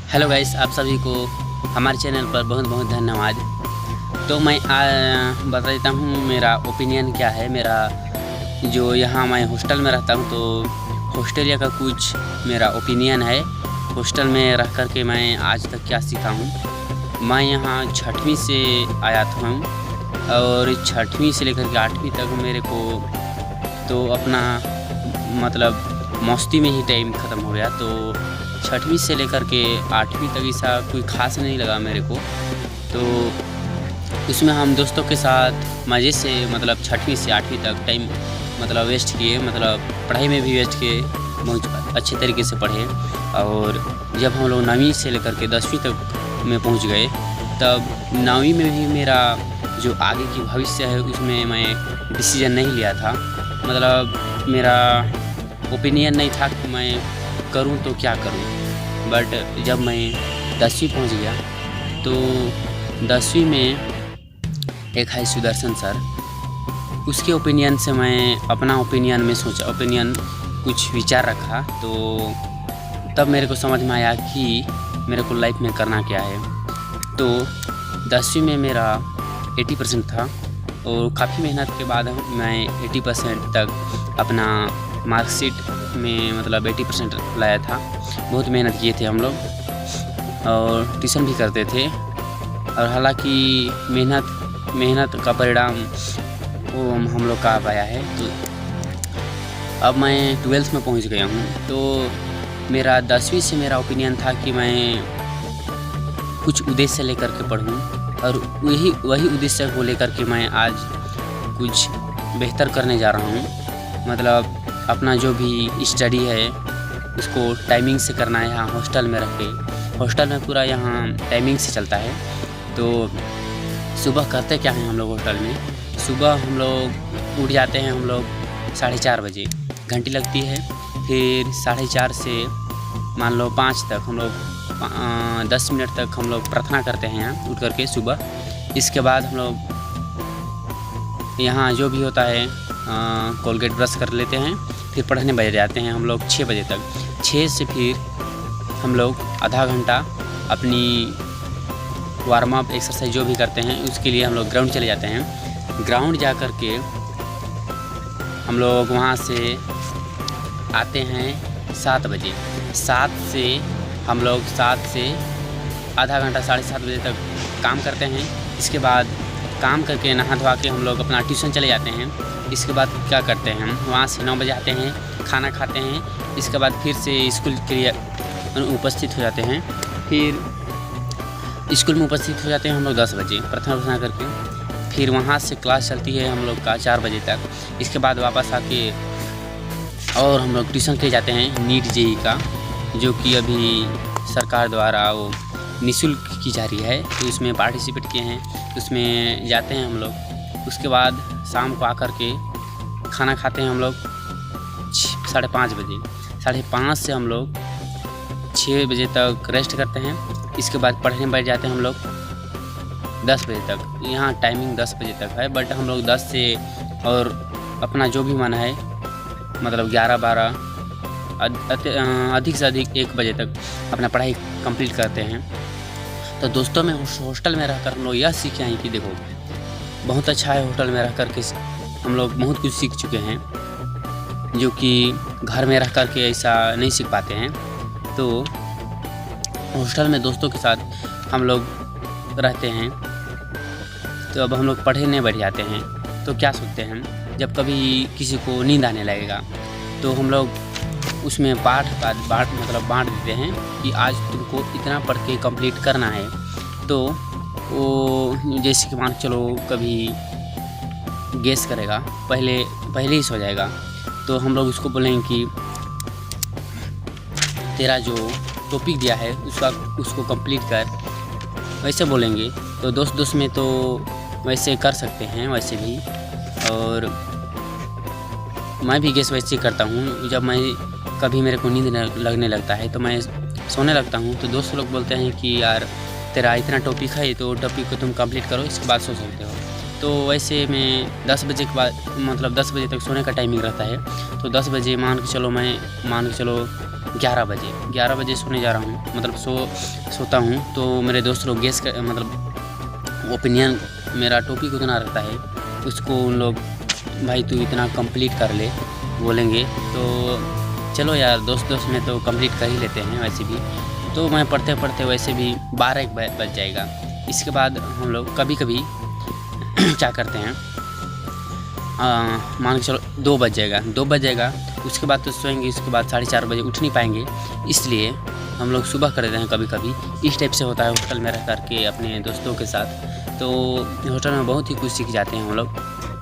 Hello guys, आप सभी को हमारे चैनल पर बहुत बहुत धन्यवाद। तो मैं बता देता हूँ मेरा ओपिनियन क्या है। मेरा जो यहाँ मैं हॉस्टल में रहता हूँ, तो हॉस्टेलिया का कुछ मेरा ओपिनियन है। हॉस्टल में रह कर के मैं आज तक क्या सीखा हूँ। मैं यहाँ 6वीं से आया था और 6वीं से लेकर के 8वीं तक मेरे को तो अपना मतलब मस्ती में ही टाइम ख़त्म हो गया। तो 6वीं से लेकर के 8वीं तक ऐसा कोई ख़ास नहीं लगा मेरे को। तो उसमें हम दोस्तों के साथ मज़े से मतलब 6वीं से 8वीं तक टाइम मतलब वेस्ट किए, मतलब पढ़ाई में भी वेस्ट किए, बहुत अच्छे तरीके से पढ़े। और जब हम लोग 9वीं से लेकर के 10वीं तक में पहुंच गए, तब 9वीं में भी मेरा जो आगे की भविष्य है उसमें मैं डिसीज़न नहीं लिया था। मतलब मेरा ओपिनियन नहीं था कि मैं करूं तो क्या करूं। बट जब मैं 10वीं पहुंच गया, तो 10वीं में एक है सुदर्शन सर, उसके ओपिनियन से मैं अपना ओपिनियन में सोचा, ओपिनियन कुछ विचार रखा। तो तब मेरे को समझ में आया कि मेरे को लाइफ में करना क्या है। तो 10वीं में मेरा 80% था और काफ़ी मेहनत के बाद मैं 80% तक अपना मार्कशीट में मतलब 80% लाया था। बहुत मेहनत किए थे हम लोग और ट्यूशन भी करते थे। और हालांकि मेहनत का परिणाम वो हम लोग का पाया है। तो अब मैं 12th में पहुंच गया हूं। तो मेरा 10वीं से मेरा ओपिनियन था कि मैं कुछ उद्देश्य लेकर के पढ़ूं और वही उद्देश्य को लेकर के मैं आज कुछ बेहतर करने जा रहा हूं। मतलब अपना जो भी स्टडी है उसको टाइमिंग से करना है। यहाँ हॉस्टल में रह के, हॉस्टल में पूरा यहाँ टाइमिंग से चलता है। तो सुबह करते क्या हैं हम लोग हॉस्टल में, सुबह हम लोग उठ जाते हैं, हम लोग 4:30 बजे घंटी लगती है। फिर 4:30 से मान लो 5 तक हम लोग 10 मिनट तक हम लोग प्रार्थना करते हैं यहाँ उठ करके सुबह। इसके बाद हम लोग यहाँ जो भी होता है कोलगेट ब्रश कर लेते हैं, फिर पढ़ने बैठ जाते हैं हम लोग 6 बजे तक। 6 से फिर हम लोग आधा घंटा अपनी वार्म अप एक्सरसाइज जो भी करते हैं उसके लिए हम लोग ग्राउंड चले जाते हैं। ग्राउंड जा कर के हम लोग वहाँ से आते हैं 7 बजे। 7 से हम लोग 7 से आधा घंटा 7:30 बजे तक काम करते हैं। इसके बाद काम करके नहा धोवा के हम लोग अपना ट्यूशन चले जाते हैं। इसके बाद क्या करते हैं, हम वहाँ से 9 बजे आते हैं, खाना खाते हैं। इसके बाद फिर से स्कूल के लिए उपस्थित हो जाते हैं। फिर स्कूल में उपस्थित हो जाते हैं हम लोग 10 बजे प्रार्थना करके। फिर वहाँ से क्लास चलती है हम लोग का 4 बजे तक। इसके बाद वापस आके और हम लोग ट्यूशन के जाते हैं नीट जेई का, जो कि अभी सरकार द्वारा वो निःशुल्क की जा रही है। तो उसमें पार्टिसिपेट किए हैं, उसमें जाते हैं हम लोग। उसके बाद शाम को आकर के खाना खाते हैं हम लोग 5:30 बजे। 5:30 से हम लोग 6 बजे तक रेस्ट करते हैं। इसके बाद पढ़ने बैठ जाते हैं हम लोग 10 बजे तक। यहाँ टाइमिंग 10 बजे तक है, बट हम लोग 10 से और अपना जो भी मन है मतलब 11-12 अधिक से अधिक 1 बजे तक अपना पढ़ाई कंप्लीट करते हैं। तो दोस्तों में हॉस्टल में रहकर हम लोग यह सीखे हैं कि देखो बहुत अच्छा है, हॉस्टल में रह कर के हम लोग बहुत कुछ सीख चुके हैं जो कि घर में रह कर के ऐसा नहीं सीख पाते हैं। तो हॉस्टल में दोस्तों के साथ हम लोग रहते हैं, तो अब हम लोग पढ़ने बैठ जाते हैं। तो क्या सोचते हैं, जब कभी किसी को नींद आने लगेगा तो हम लोग उसमें पाठ मतलब बांट देते हैं कि आज तुमको इतना पढ़ के कंप्लीट करना है। तो वो जैसे कि मान चलो कभी गेस करेगा, पहले ही सो जाएगा, तो हम लोग उसको बोलेंगे कि तेरा जो टॉपिक दिया है उसको कंप्लीट कर, वैसे बोलेंगे। तो दोस्त में तो वैसे कर सकते हैं वैसे भी। और मैं भी गेस वैसे करता हूँ। जब मैं कभी मेरे को नींद लगने लगता है तो मैं सोने लगता हूँ, तो दोस्त लोग बोलते हैं कि यार तेरा इतना टॉपिक है तो टॉपिक को तुम कंप्लीट करो, इसके बाद सो सकते हो। तो वैसे मैं 10 बजे के बाद मतलब 10 बजे तक सोने का टाइमिंग रहता है। तो 10 बजे मान के चलो 11 बजे सोने जा रहा हूँ, मतलब सोता हूँ। तो मेरे दोस्त लोग गेस कर मतलब ओपिनियन, मेरा टॉपिक उतना रहता है, उसको उन लोग भाई तू इतना कंप्लीट कर ले बोलेंगे। तो चलो यार, दोस्त में तो कंप्लीट कर ही लेते हैं वैसे भी। तो मैं पढ़ते वैसे भी 12-1 बज जाएगा। इसके बाद हम लोग कभी क्या करते हैं, मान के चलो 2 बज जाएगा। उसके बाद तो सोएंगे, उसके बाद 4:30 बजे उठ नहीं पाएंगे, इसलिए हम लोग सुबह कर देते हैं कभी। इस टाइप से होता है हॉस्टल में रह कर के अपने दोस्तों के साथ। तो हॉस्टल में बहुत ही कुछ सीख जाते हैं हम लोग।